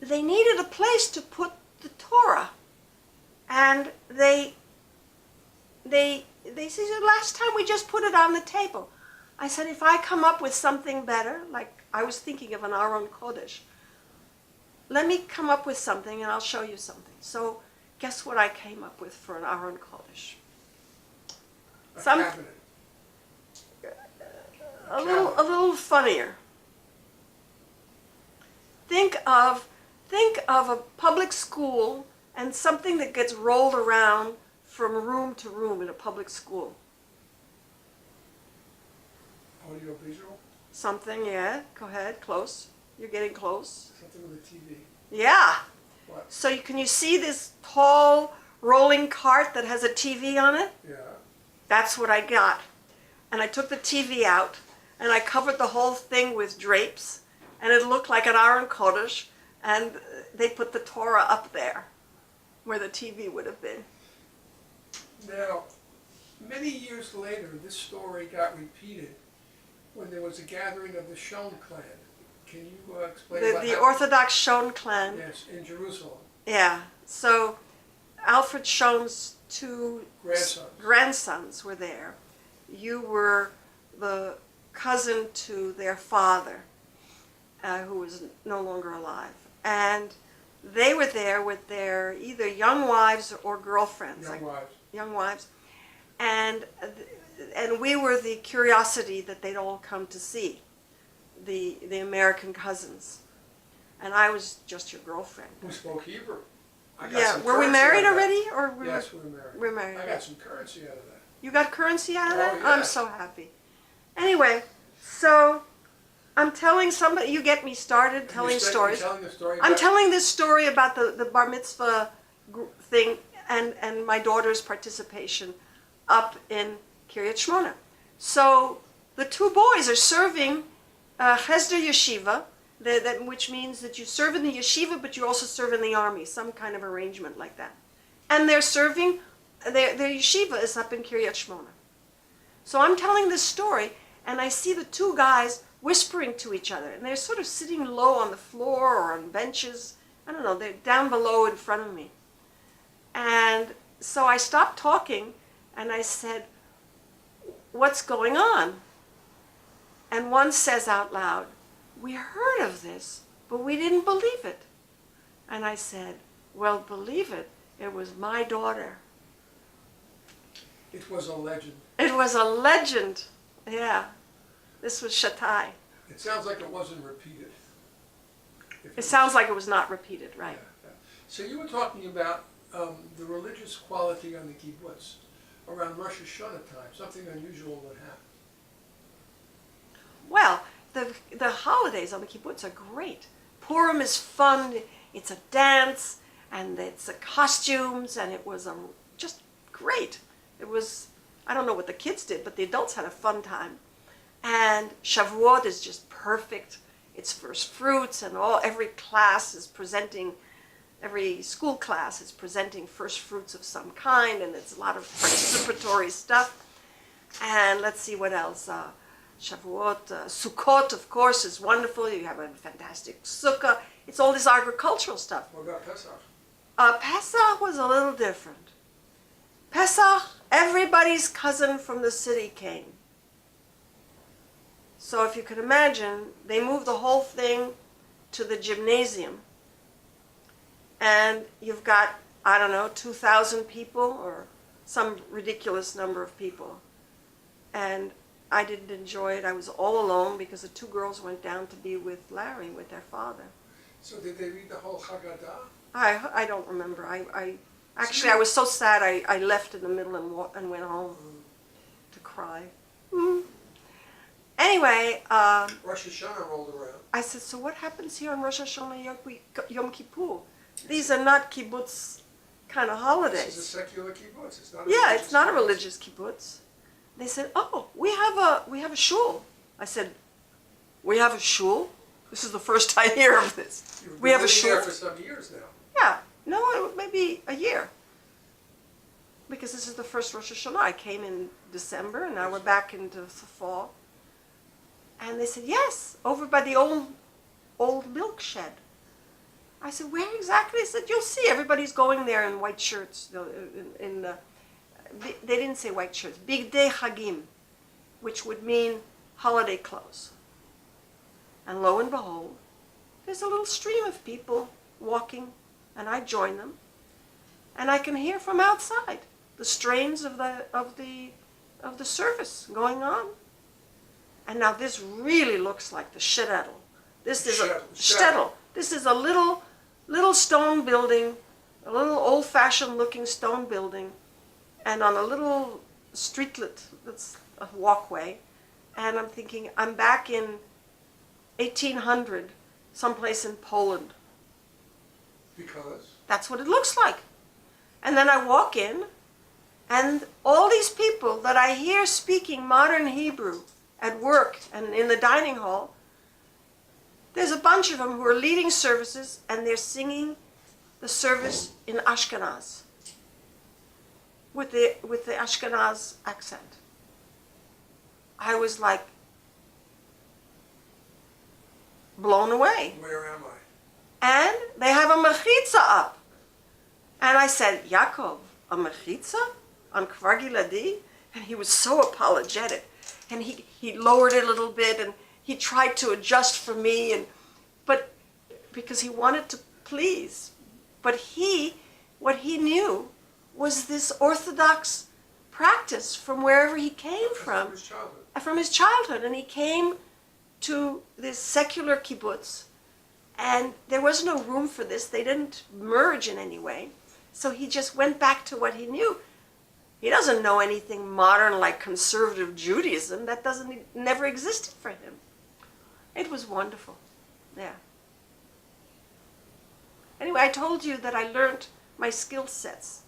S2: they needed a place to put the Torah, and they said, last time we just put it on the table. I said, if I come up with something better, like I was thinking of an Aron Kodesh, let me come up with something and I'll show you something. So guess what I came up with for an Aron Kodesh?
S1: A cabinet.
S2: A little funnier. Think of a public school and something that gets rolled around from room to room in a public school.
S1: Audio visual?
S2: Something, yeah. Go ahead, close. You're getting close.
S1: Something with a TV.
S2: Yeah.
S1: What?
S2: So can you see this tall rolling cart that has a TV on it?
S1: Yeah.
S2: That's what I got. And I took the TV out and I covered the whole thing with drapes, and it looked like an Aron Kodesh, and they put the Torah up there where the TV would have been.
S1: Now, many years later, this story got repeated when there was a gathering of the Shon clan. Can you explain what
S2: The
S1: happened?
S2: Orthodox Shon clan.
S1: Yes, in Jerusalem.
S2: Yeah. So Alfred Schon's two grandsons were there. You were the cousin to their father, who was no longer alive. And they were there with their either young wives or girlfriends. Young wives. And we were the curiosity that they'd all come to see, the American cousins. And I was just your girlfriend.
S1: Who spoke Hebrew.
S2: Yeah, were we married already? Or
S1: yes, we were married.
S2: We're married.
S1: I got some currency out of that.
S2: You got currency out of that?
S1: Oh, yeah.
S2: I'm so happy. Anyway, so I'm telling somebody, you get me started telling stories.
S1: Telling the story
S2: I'm telling this story about the bar mitzvah thing and my daughter's participation up in Kiryat Shmona. So the two boys are serving Chesder Yeshiva, which means that you serve in the yeshiva, but you also serve in the army, some kind of arrangement like that. And they're serving, their yeshiva is up in Kiryat Shmona. So I'm telling this story, and I see the two guys whispering to each other, and they're sort of sitting low on the floor or on benches. I don't know, they're down below in front of me. And so I stopped talking, and I said, "What's going on?" And one says out loud, "We heard of this, but we didn't believe it." And I said, "Well, believe it, it was my daughter."
S1: It was a legend.
S2: It was a legend. Yeah. This was Shatai.
S1: It sounds like it wasn't repeated.
S2: It sounds like it was not repeated, right?
S1: Yeah, yeah. So you were talking about the religious quality on the kibbutz around Rosh Hashanah time. Something unusual would happen.
S2: Well, the holidays on the kibbutz are great. Purim is fun. It's a dance, and it's the costumes, and it was just great. It was, I don't know what the kids did, but the adults had a fun time. And Shavuot is just perfect. It's first fruits, and every class is presenting, every school class is presenting first fruits of some kind, and it's a lot of participatory stuff. And let's see what else. Shavuot, Sukkot, of course, is wonderful. You have a fantastic sukkah. It's all this agricultural stuff.
S1: What about Pesach?
S2: Pesach was a little different. Pesach, everybody's cousin from the city came. So if you can imagine, they moved the whole thing to the gymnasium. And you've got, I don't know, 2,000 people or some ridiculous number of people. And I didn't enjoy it. I was all alone because the two girls went down to be with Larry, with their father.
S1: So did they read the whole Haggadah?
S2: I don't remember. Actually, I was so sad I left in the middle and went home to cry. Anyway,
S1: Rosh Hashanah rolled around.
S2: I said, "So what happens here on Rosh Hashanah Yom Kippur? These are not kibbutz kind of holidays."
S1: This is a secular kibbutz. It's not a
S2: Yeah, it's not a
S1: kibbutz.
S2: religious kibbutz. They said, "Oh, we have a shul." I said, "We have a shul? This is the first I hear of this.
S1: You've
S2: We
S1: been
S2: have a
S1: living there
S2: shul."
S1: for some years now.
S2: Yeah, no, maybe a year. Because this is the first Rosh Hashanah. I came in December, and now we're back into the fall. And they said, "Yes, over by the old milk shed." I said, "Where exactly?" They said, "You'll see. Everybody's going there in white shirts. They didn't say white shirts. Bigdei Chagim, which would mean holiday clothes." And lo and behold, there's a little stream of people walking, and I join them, and I can hear from outside the strains of the service going on. And now this really looks like the shtetl. This is a shtetl. This is a little stone building, a little old-fashioned looking stone building, and on a little streetlet that's a walkway, and I'm thinking, I'm back in 1800, someplace in Poland.
S1: Because?
S2: That's what it looks like. And then I walk in, and all these people that I hear speaking modern Hebrew at work and in the dining hall, there's a bunch of them who are leading services, and they're singing the service in Ashkenaz, with the Ashkenaz accent. I was like blown away.
S1: Where am I?
S2: And they have a mechitza up. And I said, Yaakov, a mechitza on Kfar Giladi? And he was so apologetic. And he lowered it a little bit, and he tried to adjust for me, but because he wanted to please. But what he knew was this Orthodox practice from wherever he came from. From his childhood. And he came to this secular kibbutz, and there was no room for this. They didn't merge in any way. So he just went back to what he knew. He doesn't know anything modern like conservative Judaism. That never existed for him. It was wonderful. Yeah. Anyway, I told you that I learned my skill sets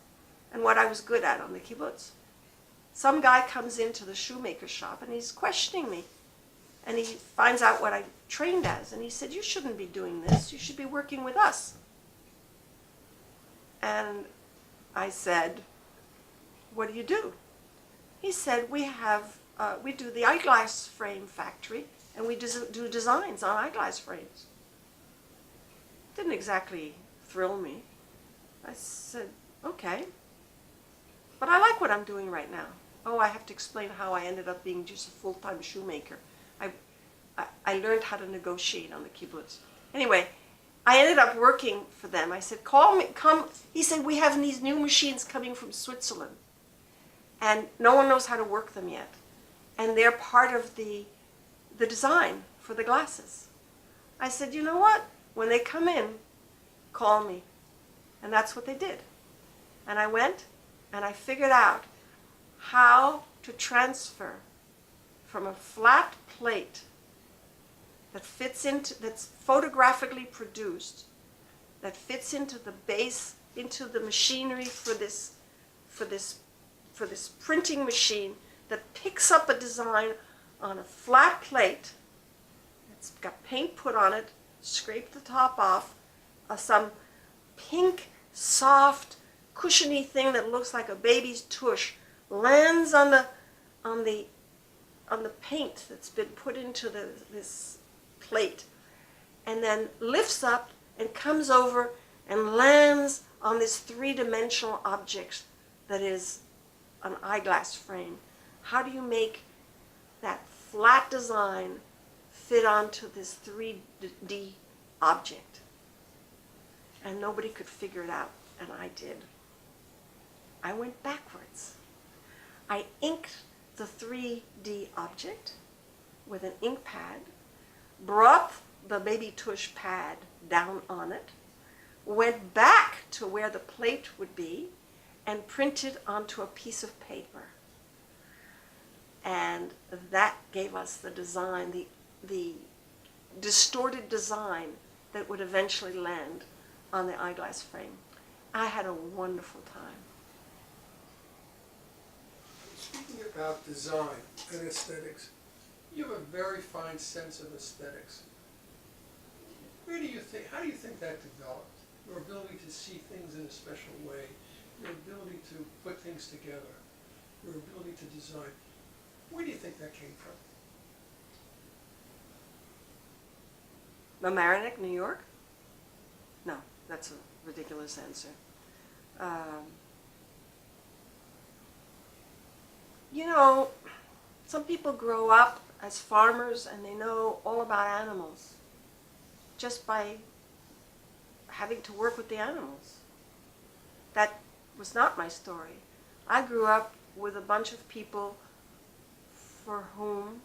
S2: and what I was good at on the kibbutz. Some guy comes into the shoemaker shop and he's questioning me. And he finds out what I trained as. And he said, you shouldn't be doing this. You should be working with us. And I said, what do you do? He said, we do the eyeglass frame factory, and we do designs on eyeglass frames. Didn't exactly thrill me. I said, okay. But I like what I'm doing right now. Oh, I have to explain how I ended up being just a full-time shoemaker. I learned how to negotiate on the kibbutz. Anyway, I ended up working for them. I said, call me, come. He said, we have these new machines coming from Switzerland, and no one knows how to work them yet. And they're part of the design for the glasses. I said, you know what? When they come in, call me. And that's what they did. And I went and I figured out how to transfer from a flat plate that's photographically produced, that fits into the base, into the machinery for this printing machine that picks up a design on a flat plate. It's got paint put on it, scrape the top off, some pink, soft, cushiony thing that looks like a baby's tush lands on the paint that's been put into this plate, and then lifts up and comes over and lands on this three-dimensional object that is an eyeglass frame. How do you make that flat design fit onto this 3D object? And nobody could figure it out, and I did. I went backwards. I inked the 3D object with an ink pad, brought the baby tush pad down on it, went back to where the plate would be, and printed onto a piece of paper. And that gave us the design, the distorted design that would eventually land on the eyeglass frame. I had a wonderful time.
S1: Speaking about design and aesthetics, you have a very fine sense of aesthetics. How do you think that developed? Your ability to see things in a special way, your ability to put things together, your ability to design. Where do you think that came from?
S2: Mamaroneck, New York? No, that's a ridiculous answer. You know, some people grow up as farmers and they know all about animals just by having to work with the animals. That was not my story. I grew up with a bunch of people for whom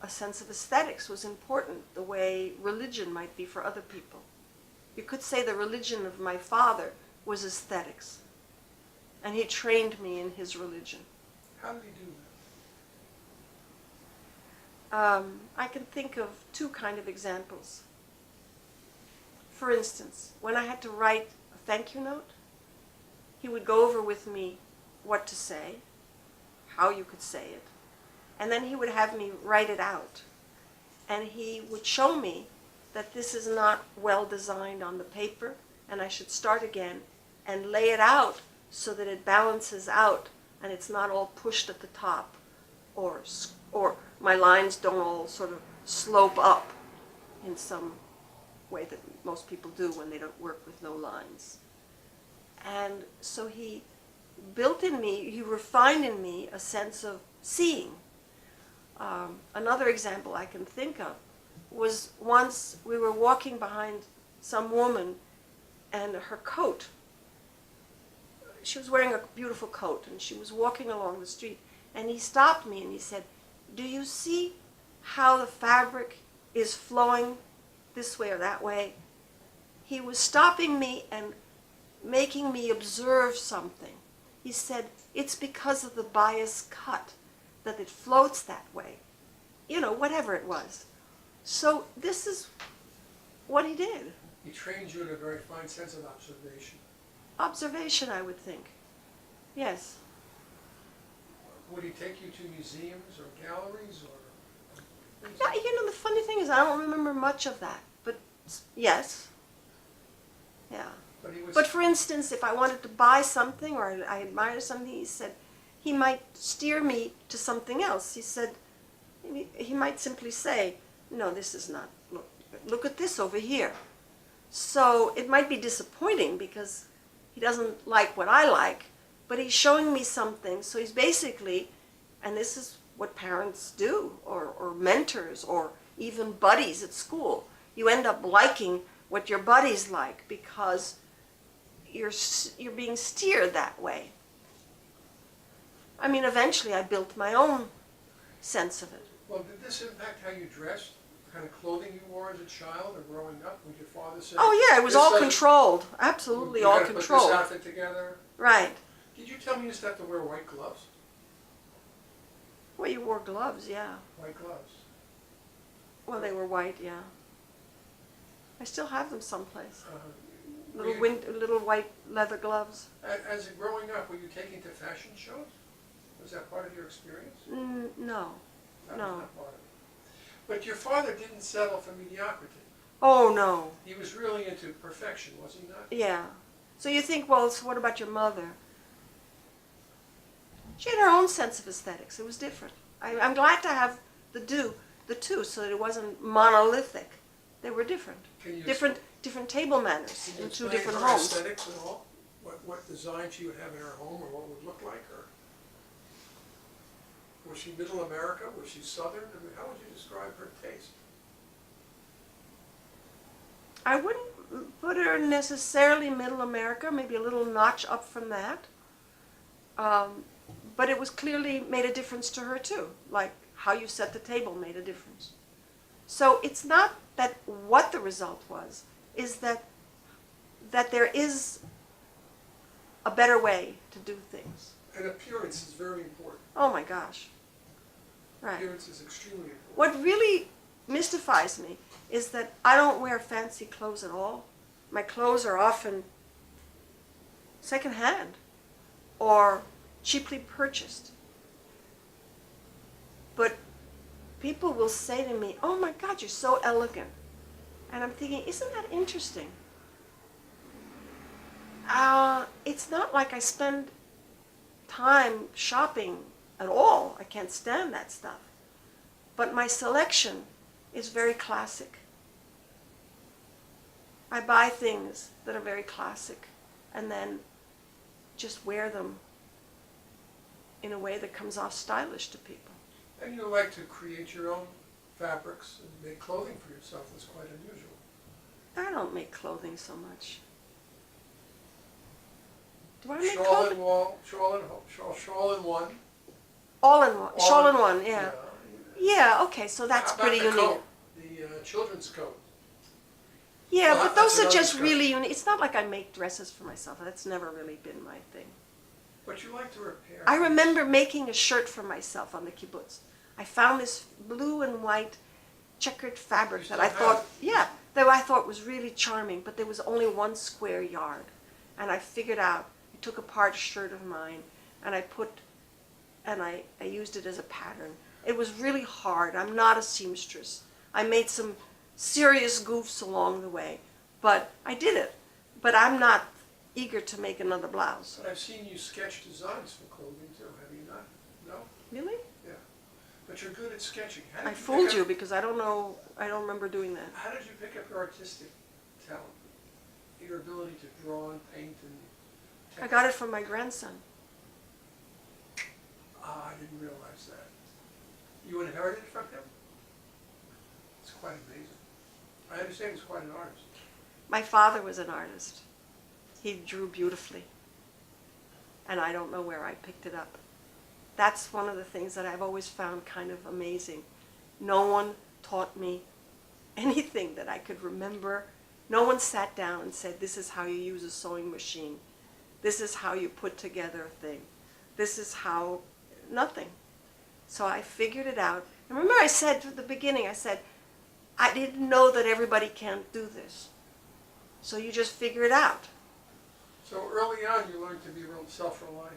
S2: a sense of aesthetics was important, the way religion might be for other people. You could say the religion of my father was aesthetics, and he trained me in his religion.
S1: How did he do
S2: I can think of two kind of examples. For instance, when I had to write a thank you note, he would go over with me what to say, how you could say it, and then he would have me write it out. And he would show me that this is not well designed on the paper, and I should start again and lay it out so that it balances out and it's not all pushed at the top, or my lines don't all sort of slope up in some way that most people do when they don't work with no lines. And so he built in me, he refined in me a sense of seeing. Another example I can think of was once we were walking behind some woman and her coat. She was wearing a beautiful coat and she was walking along the street, and he stopped me and he said, "Do you see how the fabric is flowing this way or that way?" He was stopping me and making me observe something. He said, "It's because of the bias cut that it floats that way." You know, whatever it was. So this is what he did.
S1: He trained you in a very fine sense of observation.
S2: Observation, I would think. Yes.
S1: Would he take you to museums or galleries or?
S2: Yeah, you know, the funny thing is I don't remember much of that, but yes. Yeah.
S1: But he was.
S2: But for instance, if I wanted to buy something or I admired something, he said, he might steer me to something else. He said, he might simply say, "No, this is not, look at this over here." So it might be disappointing because he doesn't like what I like, but he's showing me something. So he's basically, and this is what parents do, or mentors, or even buddies at school. You end up liking what your buddies like because you're being steered that way. I mean, eventually I built my own sense of it.
S1: Well, did this impact how you dressed? The kind of clothing you wore as a child or growing up? Would your father say?
S2: Oh yeah, it was
S1: "This
S2: all
S1: doesn't-
S2: controlled. Absolutely
S1: you
S2: all
S1: gotta
S2: controlled.
S1: Put this outfit together.
S2: Right.
S1: Did you tell me you used to have to wear white gloves?
S2: Well, you wore gloves, yeah.
S1: White gloves.
S2: Well, they were white, yeah. I still have them someplace.
S1: Were you-
S2: Little white leather gloves.
S1: As growing up, were you taken to fashion shows? Was that part of your experience?
S2: No.
S1: That
S2: No.
S1: was not part of it. But your father didn't settle for mediocrity.
S2: Oh, no.
S1: He was really into perfection, was he not?
S2: Yeah. So you think, well, so what about your mother? She had her own sense of aesthetics. It was different. I'm glad to have the two, so that it wasn't monolithic. They were different.
S1: Can you
S2: Different table manners
S1: Can you
S2: in two
S1: explain
S2: different
S1: her
S2: homes.
S1: aesthetics at all? What design she would have in her home, or what it would look like? Or was she Middle America? Was she Southern? I mean, how would you describe her taste?
S2: I wouldn't put her necessarily Middle America, maybe a little notch up from that. But it was clearly made a difference to her too, like how you set the table made a difference. So it's not that what the result was, is that there is a better way to do things.
S1: And appearance is very important.
S2: Oh my gosh. Right.
S1: Appearance is extremely important.
S2: What really mystifies me is that I don't wear fancy clothes at all. My clothes are often secondhand or cheaply purchased. But people will say to me, "Oh my God, you're so elegant." And I'm thinking, isn't that interesting? It's not like I spend time shopping at all. I can't stand that stuff. But my selection is very classic. I buy things that are very classic and then just wear them in a way that comes off stylish to people.
S1: And you like to create your own fabrics and make clothing for yourself. That's quite unusual.
S2: I don't make clothing so much. Do I make
S1: Shawl
S2: clothing?
S1: and wall, shawl and one.
S2: All in one. Shawl in one, yeah.
S1: Yeah.
S2: Yeah, okay, so that's
S1: How about
S2: pretty
S1: the
S2: unique.
S1: coat? The children's coat.
S2: Yeah,
S1: Well,
S2: but
S1: that's
S2: those are
S1: another
S2: just
S1: skirt.
S2: really unique. It's not like I make dresses for myself. That's never really been my thing.
S1: But you like to repair.
S2: I
S1: things.
S2: remember making a shirt for myself on the Kibbutz. I found this blue and white checkered fabric
S1: You
S2: that I
S1: still have
S2: thought,
S1: it?
S2: yeah, that I thought was really charming, but there was only 1 square yard. And I figured out, I took apart a shirt of mine, and I used it as a pattern. It was really hard. I'm not a seamstress. I made some serious goofs along the way, but I did it. But I'm not eager to make another blouse.
S1: But I've seen you sketch designs for clothing too, have you not? No?
S2: Really?
S1: Yeah. But you're good at sketching. How did
S2: I
S1: you pick
S2: fooled
S1: up-
S2: you because I don't know, I don't remember doing that.
S1: How did you pick up your artistic talent? Your ability to draw and paint and...
S2: I got it from my grandson.
S1: Ah, I didn't realize that. You inherited it from him? It's quite amazing. I understand he's quite an artist.
S2: My father was an artist. He drew beautifully. And I don't know where I picked it up. That's one of the things that I've always found kind of amazing. No one taught me anything that I could remember. No one sat down and said, this is how you use a sewing machine. This is how you put together a thing. This is how, nothing. So I figured it out. And remember I said at the beginning, I said, I didn't know that everybody can't do this. So you just figure it out.
S1: So early on you learned to be real self-reliant.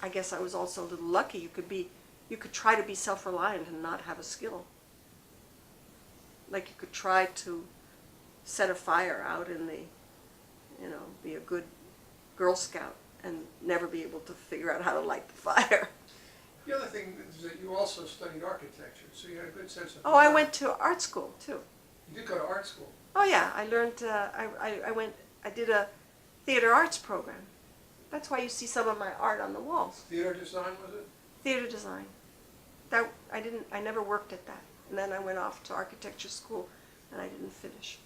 S2: I guess I was also a little lucky. You could try to be self-reliant and not have a skill. Like you could try to set a fire out in the, be a good Girl Scout and never be able to figure out how to light the fire.
S1: The other thing is that you also studied architecture, so you had a good sense of...
S2: Oh, I went to art school too.
S1: You did go to art school.
S2: Oh yeah, I learned, I did a theater arts program. That's why you see some of my art on the walls.
S1: Theater design, was it?
S2: Theater design. I never worked at that. And then I went off to architecture school and I didn't finish.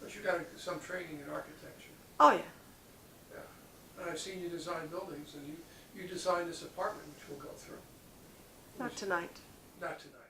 S1: But you got some training in architecture.
S2: Oh yeah.
S1: Yeah. And I've seen you design buildings, and you designed this apartment, which we'll go through.
S2: Not tonight.
S1: Not tonight.